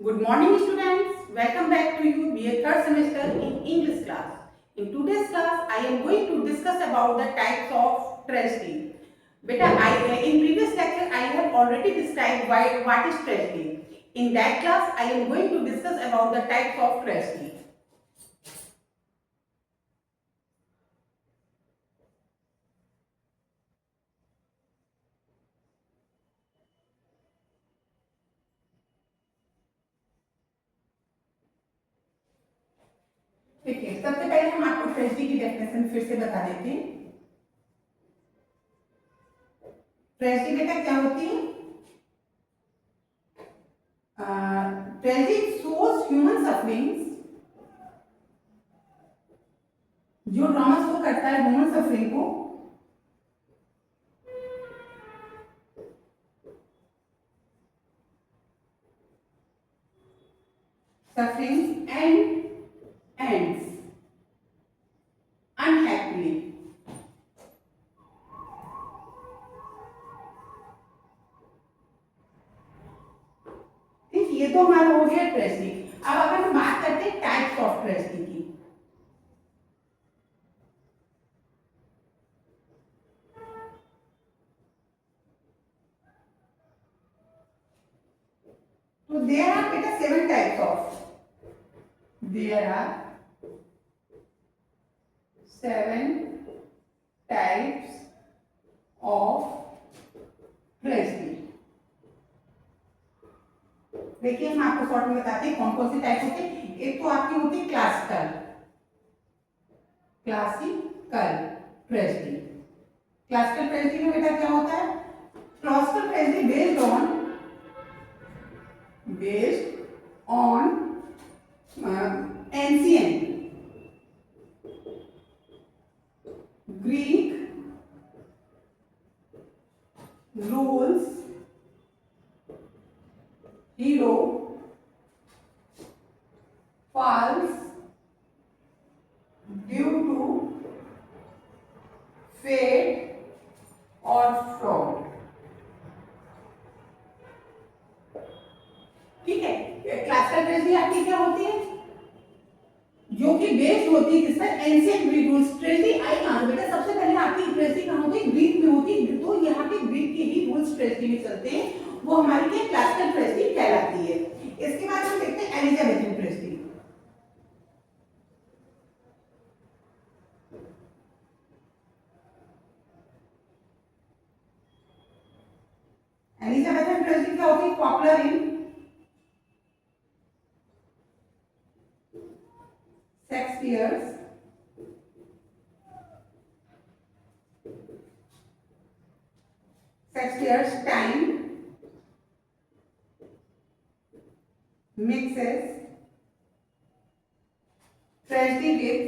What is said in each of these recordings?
Good morning students, welcome back to you BA third semester in English class. In today's class, I am going to discuss about the types of tragedy. Beta, in previous lecture I have already described what is tragedy. In that class, I am going to discuss about the types of tragedy. ठीक है, सबसे पहले हम आपको tragedy की definition फिर से बता देते हैं। ट्रेजेडी बेटा क्या होती है? ट्रेजेडी शोज ह्यूमन सफरिंग्स, जो ड्रामा शो करता है ह्यूमन सफरिंग को sufferings and ends unhappily. ठीक, ये तो हमारा हो गया ट्रेजेडी। अब अगर हम बात करते हैं टाइप्स ऑफ ट्रेजेडी की, तो देयर आर बेटा 7 types of, there are 7 types of tragedy। देखिए हम आपको शॉर्ट में बताते हैं कौन कौन सी टाइप होते हैं। एक तो आपकी होती है क्लासिकल ट्रेजेडी। क्लासिकल ट्रेजेडी में बेटा क्या होता है? Classical tragedy based on ancient Greek rules, hero falls due to fate or fraud। ठीक है, क्लासिकल ट्रेजेडी आपकी क्या होती है? जो कि बेस्ड होती है किस पर? Ancient Greek rules. ट्रेजेडी आई कहां से बेटा? सबसे पहले आपकी ट्रेजेडी कहां होती है? ग्रीक में होती है। तो यहाँ पे ग्रीक के ही रूल्स ट्रेजेडी में चलते हैं, वो हमारी क्या क्लासिकल ट्रेजेडी कहलाती है। इसके बाद हम देखते हैं एलिजाबेथन ट्रेजेडी। एलिजाबेथन ट्रेजेडी क्या होती है? Popular in Shakespeare's time, mixes tragedy with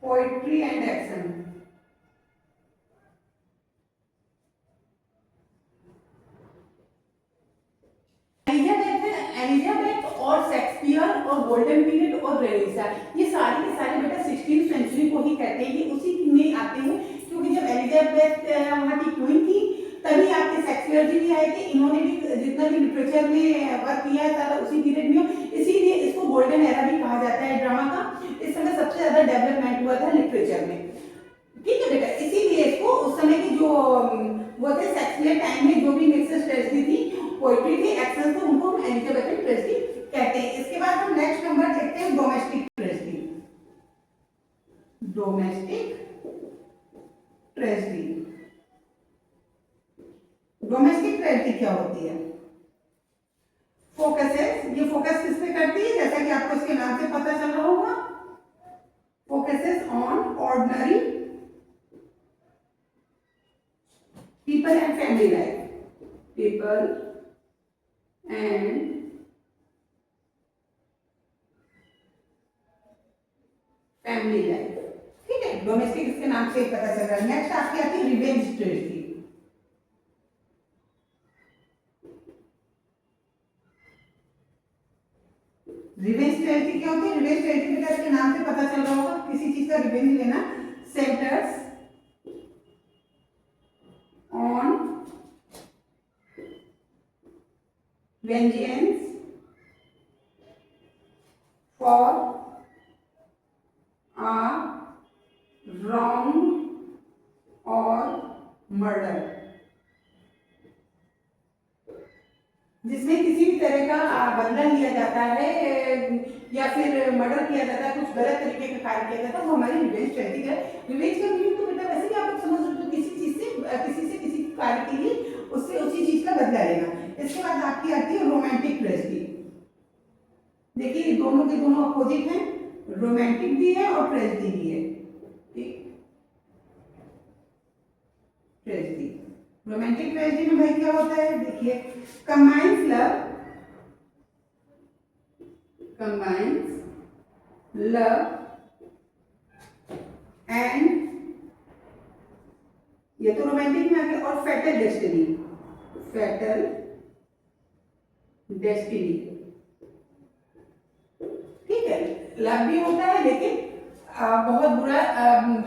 poetry and action। Elizabeth और शेक्सपियर और गोल्डन पीरियड और रेनेसां, ये सारे के सारे बेटा 16th सेंचुरी को ही कहते हैं। ये उसी में आते हैं क्योंकि जब एलिजाबेथ वहाँ की क्वीन थी तभी आपके शेक्सपियर जी भी आए थे। इन्होंने भी जितना भी लिटरेचर में वर्क किया था उसी पीरियड में, इसीलिए इसको गोल्डन एरा भी कहा जाता है ड्रामा का। इस समय सबसे ज्यादा डेवलपमेंट हुआ था लिटरेचर में। ठीक है बेटा, इसीलिए इसको उस समय की जो वो थे शेक्सपियर टाइम में जो भी मिक्सेस ट्रेजेडी थी, पोएट्री थी, एक्शन थे, उनको हम एलिजाबेथन ट्रेजेडी कहते हैं। इसके बाद हम नेक्स्ट नंबर देखते हैं डोमेस्टिक ट्रेजेडी। डोमेस्टिक ट्रेजेडी क्या होती है? फोकसेस, ये फोकस किस पे करती है? जैसा कि आपको इसके नाम से पता चल रहा होगा, focuses on ordinary people and family life। ठीक है, डोमेस्टिक इसके नाम से पता चल रहा है। नेक्स्ट आपकी आती है रिवेंज ट्रेजेडी। रिवेंज ट्रेजेडी क्या होती है? रिवेंज ट्रेजेडी का इसके नाम से पता चल रहा होगा, किसी चीज का रिवेंज लेना। Centres vengeance for a wrong or murder, जिसमें किसी भी तरह का बदला लिया जाता है या फिर मर्डर किया जाता है, कुछ गलत तरीके का कार्य किया जाता है, वो हमारी रिवेंज स्ट्रेटजी है। रिवेंज का मीनिंग तो बेटा वैसे भी आप समझ सकते हो, किसी चीज से किसी कार्य के लिए उससे उसी चीज का बदला लेना। इसके बाद आपकी आती है रोमांटिक ट्रेजेडी। देखिए दोनों के दोनों अपोजिट हैं, रोमांटिक भी है और ट्रेजेडी भी है। ठीक, ट्रेजेडी, रोमांटिक ट्रेजेडी में भाई क्या होता है, देखिए combines love and, ये तो रोमांटिक में आ गया, और फैटल डेस्टिनी, ठीक है। लव भी होता है लेकिन बहुत बुरा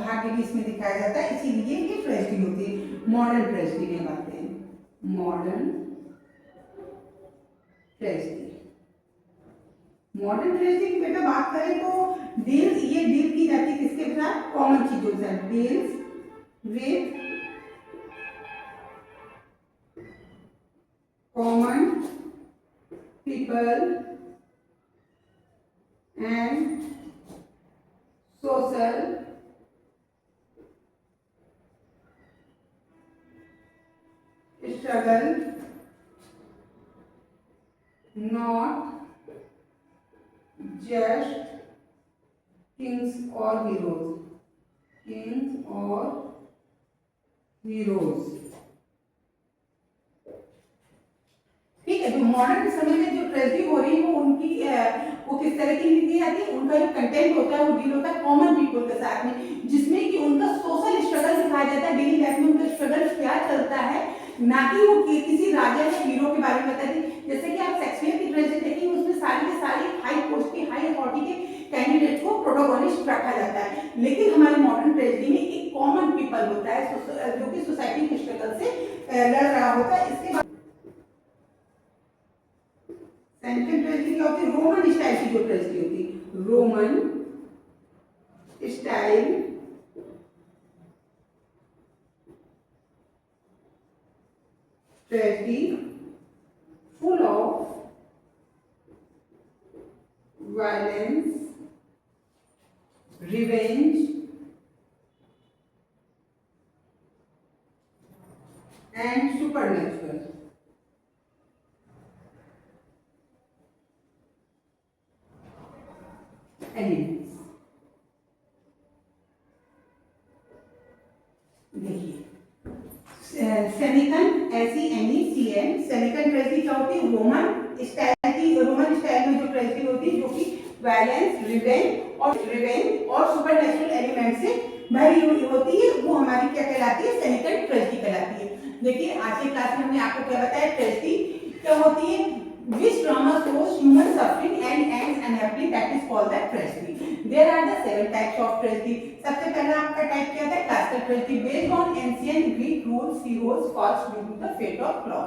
भाग्य भी इसमें दिखाया जाता है, इसीलिए ये ट्रेजेडी होती है। मॉडर्न ट्रेजेडी की बात है, मॉडर्न ट्रेजेडी की बेटा बात करें तो ये डील की जाती है किसके साथ, कॉमन चीजों के साथ, deals with common people and social struggle, not just kings or heroes, ठीक है। जो मॉडर्न समय में जो ट्रेजेडी हो रही है वो उनकी वो किस तरह की नीति आती है, उनका जो कंटेंट होता है वो डील होता है कॉमन पीपल के साथ में, जिसमें कि उनका सोशल स्ट्रगल दिखाया जाता है, डेली लाइफ में उनका स्ट्रगल क्या चलता है, ना कि वो किसी राजा या हीरो के बारे में बताती। जैसे कि आप शेक्सपियर की ट्रेजेडी देखेंगे, उसमें सारी के सारी हाई पोस्ट के, हाई अथॉरिटी के कैंडिडेट को प्रोटोगोनिस्ट रखा जाता है, लेकिन हमारे मॉडर्न ट्रेजेडी में एक कॉमन पीपल होता है जो कि सोसाइटी के स्ट्रगल से लड़ रहा होता है। इसके बाद सेकंड ट्रेजेडी क्या होती है, रोमन स्टाइल की जो ट्रेजेडी होती है, Roman style tragedy full of violence, revenge and supernatural elements। देखिए सेनेकन SENECN, सेनेकन ट्रेजेडी क्या होती है, रोमन स्टाइल में जो ट्रेजेडी होती है जो कि वायलेंस, रिवेंज और सुपरनेचुरल एलिमेंट से भरी हुई होती है, वो हमारी क्या कहलाती है, सेनेकन ट्रेजेडी कहलाती है। देखिए आज के क्लास में हमने आपको क्या बताया, ट्रेजेडी क्या होती है, which drama shows human suffering and ends unhappily, that is called the tragedy। There are the 7 types of tragedy। सबसे पहला आपका टाइप क्या था, classical tragedy based on ancient Greek rules, heroes falls due to the fate of law।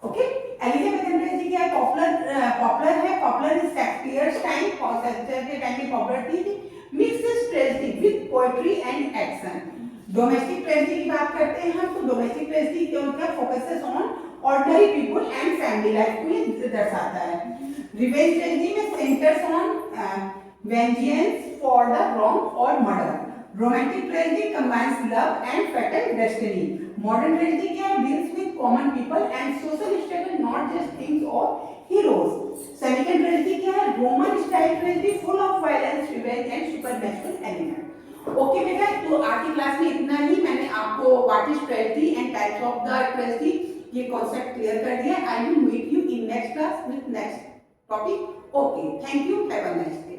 Okay, Elizabethan tragedy क्या है, popular है, popular is Shakespeare's time, Shakespeare के time में पॉपुलर थी, mixes tragedy with poetry and action. Domestic tragedy की बात करते हैं हम, तो डोमेस्टिक ट्रेजेडी क्या होता है, focuses on ordinary people and family life को ये दर्शाता है। रिवेंज ट्रेजेडी में centres on vengeance for the wrong और murder. Romantic tragedy combines love and fatal destiny. Modern tragedy क्या है, deals with common people and social struggle, not just kings और heroes. Second tragedy क्या है, Roman style tragedy full of violence, revenge and supernatural element. Okay बेटा, तो आज की class में इतना ही। मैंने आपको what is tragedy and types of the tragedy ये कॉन्सेप्ट क्लियर कर दिया। I will meet you in next class with next topic. Okay, thank you, have a nice day.